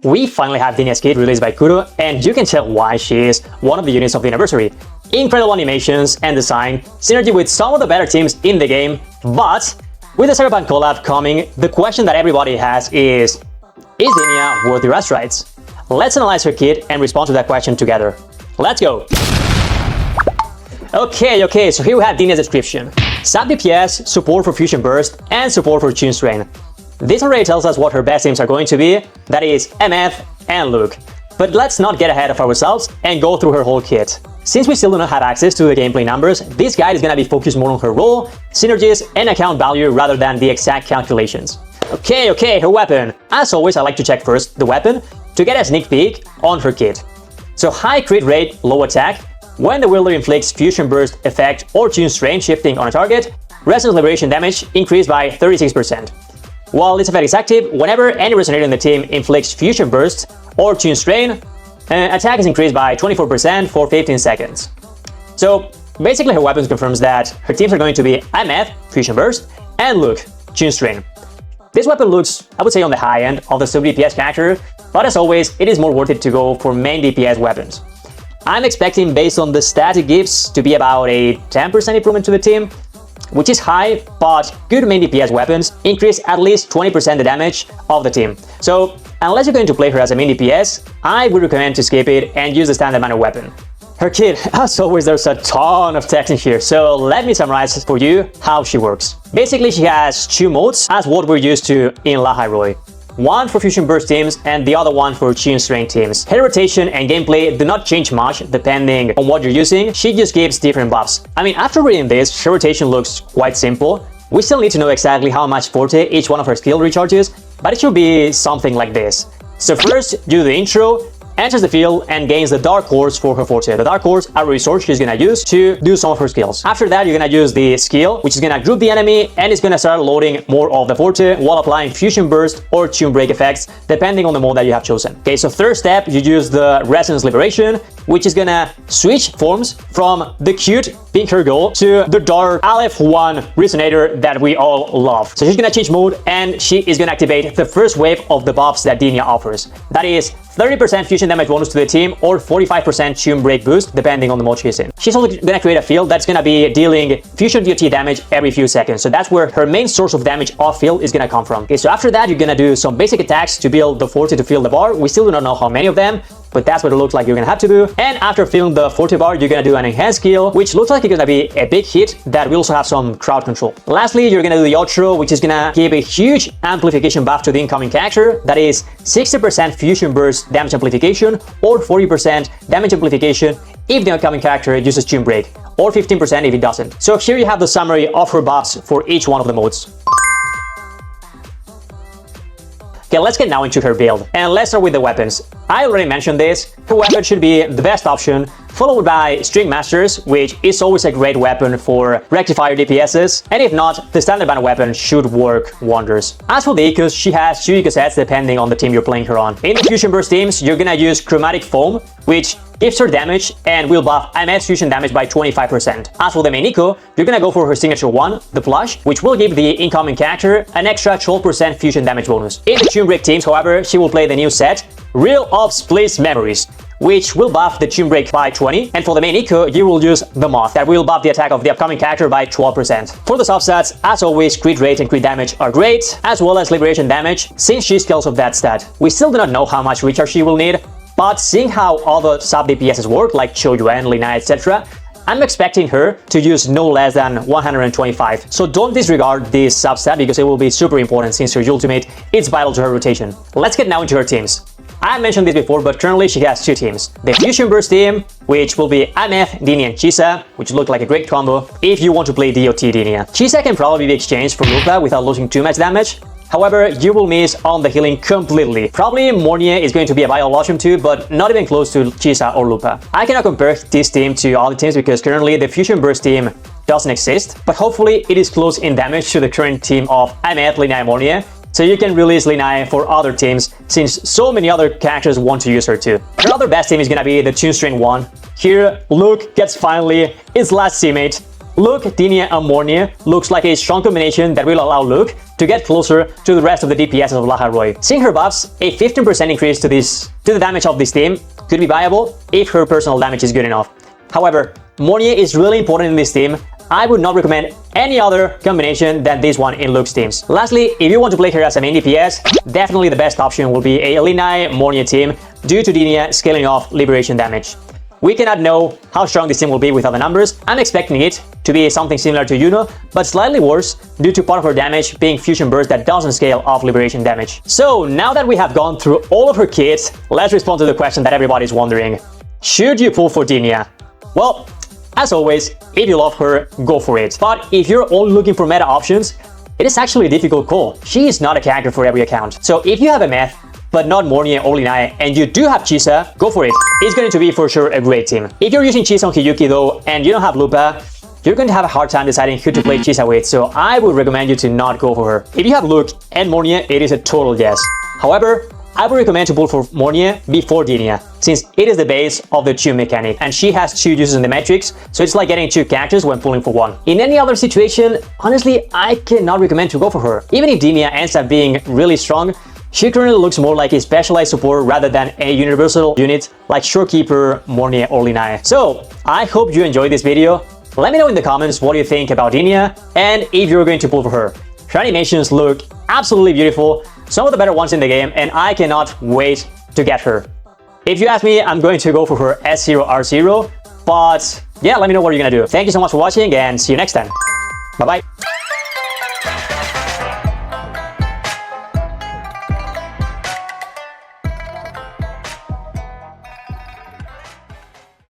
we finally have DENIA's kit released by Kuro, and you can tell why she is one of the units of the anniversary. Incredible animations and design, synergy with some of the better teams in the game, but with the Cyberpunk collab coming, the question that everybody has is DENIA worth the rest rights? Let's analyze her kit and respond to that question together. Let's go! Okay, so here we have DENIA's description. Sub DPS, support for Fusion Burst, and support for Tune Strain. This already tells us what her best teams are going to be, that is MF and Luke. But let's not get ahead of ourselves and go through her whole kit. Since we still do not have access to the gameplay numbers, this guide is gonna be focused more on her role, synergies, and account value rather than the exact calculations. Okay, her weapon. As always, I like to check first the weapon to get a sneak peek on her kit. So high crit rate, low attack. When the wielder inflicts Fusion Burst effect or Tune Strain shifting on a target, Resonance Liberation damage increased by 36%. While this effect is active, whenever any resonator in the team inflicts Fusion Burst or Tune Strain, attack is increased by 24% for 15 seconds. So basically her weapon confirms that her teams are going to be MF, Fusion Burst, and Luke, Tune Strain. This weapon looks, I would say, on the high end of the sub DPS character, but as always, it is more worth it to go for main DPS weapons. I'm expecting, based on the stat it gives, to be about a 10% improvement to the team, which is high, but good main DPS weapons increase at least 20% the damage of the team. So unless you're going to play her as a main DPS, I would recommend to skip it and use the standard mana weapon. Her kit, as always, there's a ton of text in here, so let me summarize for you how she works. Basically, she has two modes as what we're used to in La Roy. One for Fusion Burst teams and the other one for Tune Strain teams. Her rotation and gameplay do not change much depending on what you're using, she just gives different buffs. I mean, after reading this, her rotation looks quite simple. We still need to know exactly how much Forte each one of her skill recharges, but it should be something like this. So first, do the intro, enters the field and gains the Dark Cores for her Forte. The Dark Cores are a resource she's gonna use to do some of her skills. After that, you're gonna use the skill, which is gonna group the enemy and it's gonna start loading more of the Forte while applying Fusion Burst or Tune Break effects, depending on the mode that you have chosen. Okay, so third step, you use the Resonance Liberation, which is gonna switch forms from the cute pink hair girl to the dark Aleph 1 Resonator that we all love. So she's gonna change mode and she is gonna activate the first wave of the buffs that DENIA offers. That is 30% fusion damage bonus to the team or 45% Tune Break boost depending on the mode she's in. She's also gonna create a field that's gonna be dealing fusion DOT damage every few seconds. So that's where her main source of damage off field is gonna come from. Okay, so after that, you're gonna do some basic attacks to build the Forte to fill the bar. We still do not know how many of them, but that's what it looks like you're gonna have to do. And after filling the Forte bar, you're gonna do an enhanced skill, which looks like it's gonna be a big hit that will also have some crowd control. Lastly, you're gonna do the outro, which is gonna give a huge amplification buff to the incoming character. That is 60% Fusion Burst damage amplification or 40% damage amplification if the incoming character uses Tune Break, or 15% if it doesn't. So here you have the summary of her buffs for each one of the modes. Okay, let's get now into her build, and let's start with the weapons. I already mentioned this, her weapon should be the best option, followed by String Masters, which is always a great weapon for rectifier DPSs, and if not, the standard banner weapon should work wonders. As for the Ecos, she has two Eco sets depending on the team you're playing her on. In the Fusion Burst teams, you're gonna use Chromatic Foam, which gives her damage and will buff IMS fusion damage by 25%. As for the main Eco, you're gonna go for her signature one, the Plush, which will give the incoming character an extra 12% fusion damage bonus. In the Tune Break teams, however, she will play the new set, Reel of Split Memories, which will buff the Tune Break by 20, and for the main Eco, you will use the Moth, that will buff the attack of the upcoming character by 12%. For the substats, as always, crit rate and crit damage are great, as well as liberation damage, since she scales of that stat. We still do not know how much recharge she will need, but seeing how other sub DPSs work, like Choyuan, Lina, etc., I'm expecting her to use no less than 125. So don't disregard this substat because it will be super important since her ultimate is vital to her rotation. Let's get now into her teams. I mentioned this before, but currently she has two teams. The Fusion Burst team, which will be MF, DENIA, and Chisa, which look like a great combo if you want to play DOT DENIA. Chisa can probably be exchanged for Lupa without losing too much damage. However, you will miss on the healing completely. Probably Mornia is going to be a viable option too, but not even close to Chisa or Lupa. I cannot compare this team to other teams because currently the Fusion Burst team doesn't exist, but hopefully it is close in damage to the current team of Amet, Lina, and Mornia, so you can release Lina for other teams since so many other characters want to use her too. Her other best team is gonna be the Tune Strain one. Here, Luke gets finally his last teammate, Luke, DENIA and Mornia looks like a strong combination that will allow Luke to get closer to the rest of the DPS of Laharoi. Seeing her buffs, a 15% increase to the damage of this team could be viable if her personal damage is good enough. However, Mornia is really important in this team. I would not recommend any other combination than this one in Luke's teams. Lastly, if you want to play her as a main DPS, definitely the best option will be a Linai Mornia team due to DENIA scaling off liberation damage. We cannot know how strong this team will be without the numbers. I'm expecting it to be something similar to Yuno, but slightly worse due to part of her damage being fusion burst that doesn't scale off liberation damage. So now that we have gone through all of her kits, let's respond to the question that everybody's wondering. Should you pull for DENIA? Well, as always, if you love her, go for it. But if you're only looking for meta options, it is actually a difficult call. She is not a character for every account. So if you have a Meth, but not Mornia or Linai, and you do have Chisa, go for it. It's going to be for sure a great team. If you're using Chisa on Hiyuki though, and you don't have Lupa, you're going to have a hard time deciding who to play Chisa with, so I would recommend you to not go for her. If you have Luke and Mornia, it is a total yes. However, I would recommend to pull for Mornia before DENIA, since it is the base of the Chew mechanic, and she has 2 uses in the Matrix, so it's like getting 2 characters when pulling for 1. In any other situation, honestly, I cannot recommend to go for her. Even if DENIA ends up being really strong, she currently looks more like a specialized support rather than a universal unit like Shorekeeper, Mornia or Linai. So, I hope you enjoyed this video. Let me know in the comments what you think about DENIA and if you're going to pull for her. Her animations look absolutely beautiful, some of the better ones in the game, and I cannot wait to get her. If you ask me, I'm going to go for her S0R0, but yeah, let me know what you're gonna do. Thank you so much for watching and see you next time. Bye-bye.